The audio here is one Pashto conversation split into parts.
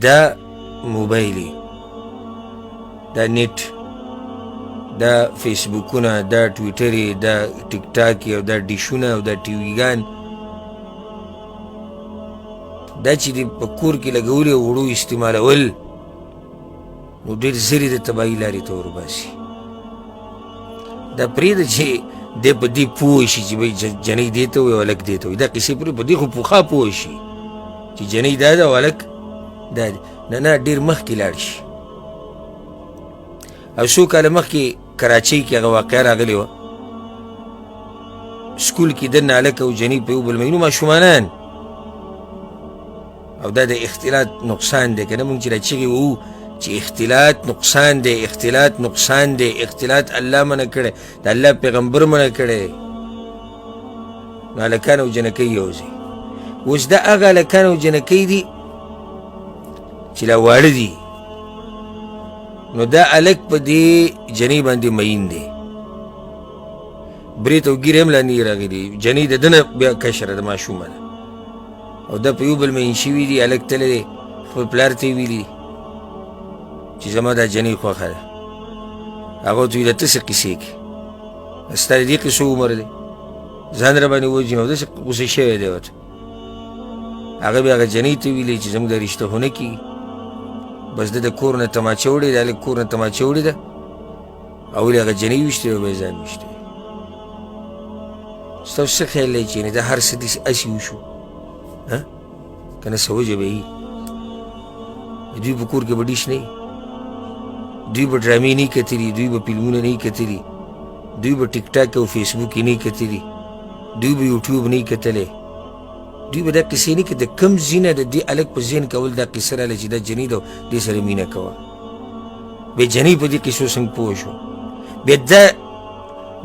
دا موبایل دا نیټ دا فیسبوکونه دا ټویټر دا ټیک ټاک او دا ډیشونه او دا ټیویګان دا چې دی په کور کې لګولي او وړو استعمالول نو ډېر زر یې د تباهي لارې ته ورباسي. دا پرېږده چې دی په دې پوه شي چې بهی جنۍ دې ته وایي او هلک دې ته وایي. دا قیسې پرې په دې خو پوخا پوه شي چې جنۍ دا ده او هلک دا دی. نه ډېر مخکې لاړ شي. او څو کاله مخکې کراچۍ کې هغه واقعه راغلې وه. سکول کې دننه هلک او جنۍ په یو بل مینو ماشومانان او دا د اختلاط نقصان دی. که نه مونږ چې را چغې وو چې اختلاط نقصان دی، اختلاط نقصان دی، اختلاط الله منع کړی، د الله پیغمبر منع کړی. نو هلکان او جنکۍ یو ځای. اوس دا هغه هلکان او جنکۍ دي چې لا واړه دي. نو دا هلک په دې جنۍ باندې مین دی. برېت او ګیرې هم لاندې راغلي. جنۍ د ده نه بیا کشره د ماشومه ده او دا په یو بل مین شوي دي. هلک تللی دی خپل پلار ته یې ویلي چې زما دا جنۍ خوښه ده. هغه ورته ویل ته څه قیسې کې ستا د دې قیسو عمر دی، ځان را باندې وژني او داسې غوسه شوی دی ورته. هغه بیا هغه جنۍ ته ویلې چې زموږ دا رشته خو نه کېږي. بس ده د کور نه تماچه وړې ده، هلک کور نه تماچه وړې ده او ولې هغه جنۍ ویشتې او بیا یې ځان ویشتی. ستاسو څه خیال دی چې یعنې دا هر څه داسې هسې وشو که نه څه وجه به وي؟ دوی په کور کې به ډیش نه وي، دوی به ډرامې نه کتلي، دوی به فلمونه نه کتلي، دوی به ټیک ټاک او فیسبوک یې نه کتلي، دوی به یوټیوب نه کتلی، دوی به دا قصې نه کتلې. کوم ځای نه د دې هلک په ذهن کول دا قصه راغله چې دا جنۍ ده دې سره مینه کوه. بیا جنۍ په دې قصو څنګه پوه شو؟ بیا دا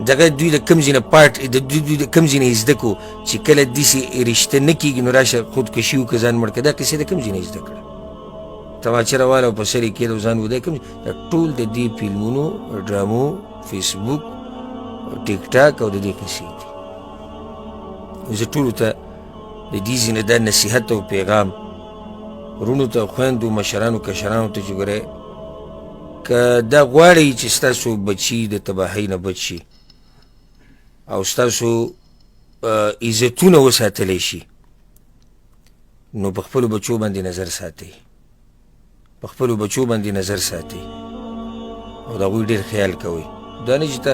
دغه دوی د کوم ځای نه دوی د کوم ځای نه یې زده کړو چې کله داسې رشته نه کېږي نو راشه خودکشي وکړه ځان مړ کړه. دا قصې د کوم ځای نه یې زده کړه؟ تماچه راواله او په سر یې کېده او ځان ودی کوم. دا ټول د دې فلمونو، ډرامو، فیسبوک، ټیک ټاک او د دې قصې دي. زه ټولو ته د دې ځای نه دا نصیحت او پیغام وروڼو ته، خویندو، مشرانو، کشرانو ته چې ګورئ که دا غواړئ چې ستاسو بچي د تباهۍ نه بچ شي او ستاسو عزتونه وساتلی شي نو په خپلو بچو باندې نظر ساتئ، په خپلو بچو باندې نظر ساتئ او د هغوی ډېر خیال کوئ. دا نه چې ته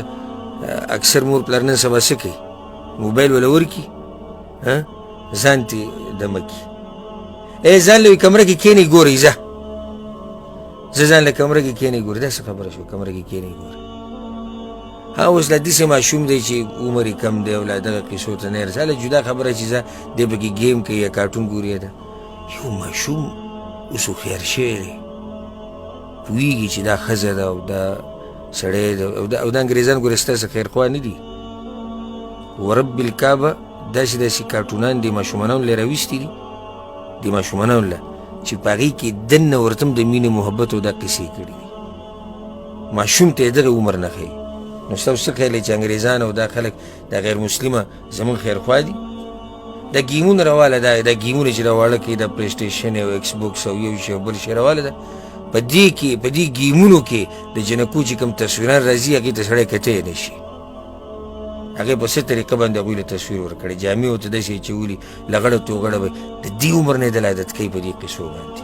اکثر مور پلار نن سبا څه کوي؟ موبایل وله ورکي ځان تې دمه کي. ځان له کمره کې کښېنئ ګورئ، ځه ځان له کمره کې کښېنئ ګورئ. دا څه خبره شوه کمره کې کښېنئ ګورئ؟ اوس لا داسې ماشوم دی چې عمر یې کم دی او لا دغه قصو ته نه رسي. هله جدا خبره چې ځه دی پکې ګیم کوي یا کارټون ګوري. ده یو ماشوم اوس هوښیار شوی دی، پوهېږي چې دا ښځه ده او دا سړی ده او دا انګریزان ګورې ستاسې خیرخوا نه دي. ورب الکعبه داسې داسې کارټونان دې ماشومانانو له راویستي دي، دې ماشومانانو له چې په هغې کې دننه ورته هم د مینې محبت او دا قصې کړي دي. ماشوم ته یې دغه عمر نه ښایي. نو ستاسو څه خیال دی چې انګریزان او دا خلک دا غیر مسلمه زموږ خیرخوا دي؟ دا ګیمونه راواله، دا ګیمونه چې راواله کوي، دا پلی سټیشن او ایکس بوکس او یو شی او بل شی راواله ده. په دې ګیمونو کې د جنکو چې کوم تصویران راځي هغې ته سړی کتی نه شي. هغې په څه طریقه باندې هغوی له تصویر ورکړی، جامې ورته داسې اچولي لغړه توغړه به د دې عمر نه یې دل عادت کوي په دې قصو باندې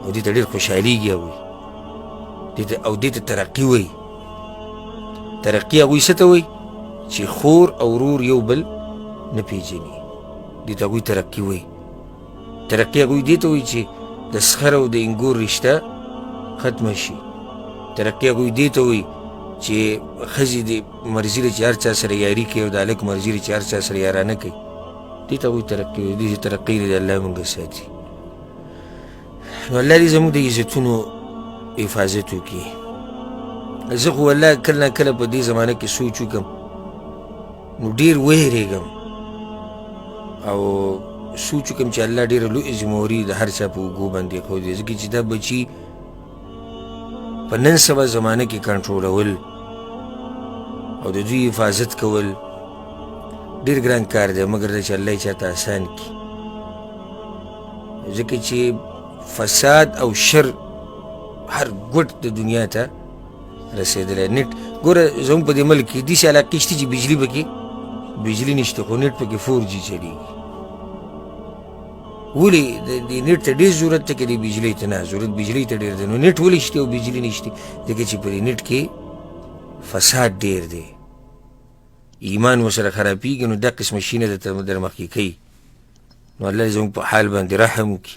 او دې ته ډېر خوشحالېږي هغوی او دې ته ترقي وایي. ترقي هغوی څه ته وایي؟ چې خور او ورور یو بل نه پېژني، دې ته هغوی ترقي وایي. ترقي هغوی دې ته وایي چې د سخر او د انګور رشته ختمه شي. ترقي هغوی دې ته وایي چې ښځې دې مرضي ده چې هر چا سره یاري کوي او د هلک مرضي ده چې هر چا سره یارانه کوي. دې ته هغوی ترقي وایي. دې ترقي دی الله مونږ ساتي. نو الله دې زموږ د عزتونو حفاظت وکړي. زه خو والله کله نه کله په دې زمانه کې سوچ وکړم نو ډېر وهېرېږم او سوچ وکړم چې الله ډېره لویه ذمهواري د هر چا په اوږو باندې ایښودې ده، ځکه چې دا بچي په نن سبا زمانه کې کنټرولول او د دوی حفاظت کول ډېر ګران کار دی، مګر دا چې الله یې چاته اسان کړي. ځکه چې فساد او شر هر ګوټ د دنیا ته رسېدلی. نت ګوره زموږ په دې ملک کې داسې علاقې شته چې بجلي پکې بجلي نشته خو نت پکې 4G چلېږي. ولې د نت ته ډېر ضرورت ته که د بجلۍ ته نه ضرورت بجلۍ ته ډېر دی. نو نت ولې شته او بجلي نشته؟ ځکه چې په دې نت کې فساد ډېر دی، ایمان ورسره خرابېږي. نو دا قسمه شیونه در مخکې کوي. نو الله دې زموږ په حال باندې رحم وکړي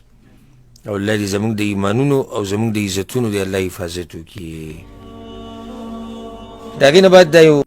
او الله دې زموږ د ایمانونو او زموږ د عزتونو دې الله حفاظت وکړي. د هغې نه بعد دا یو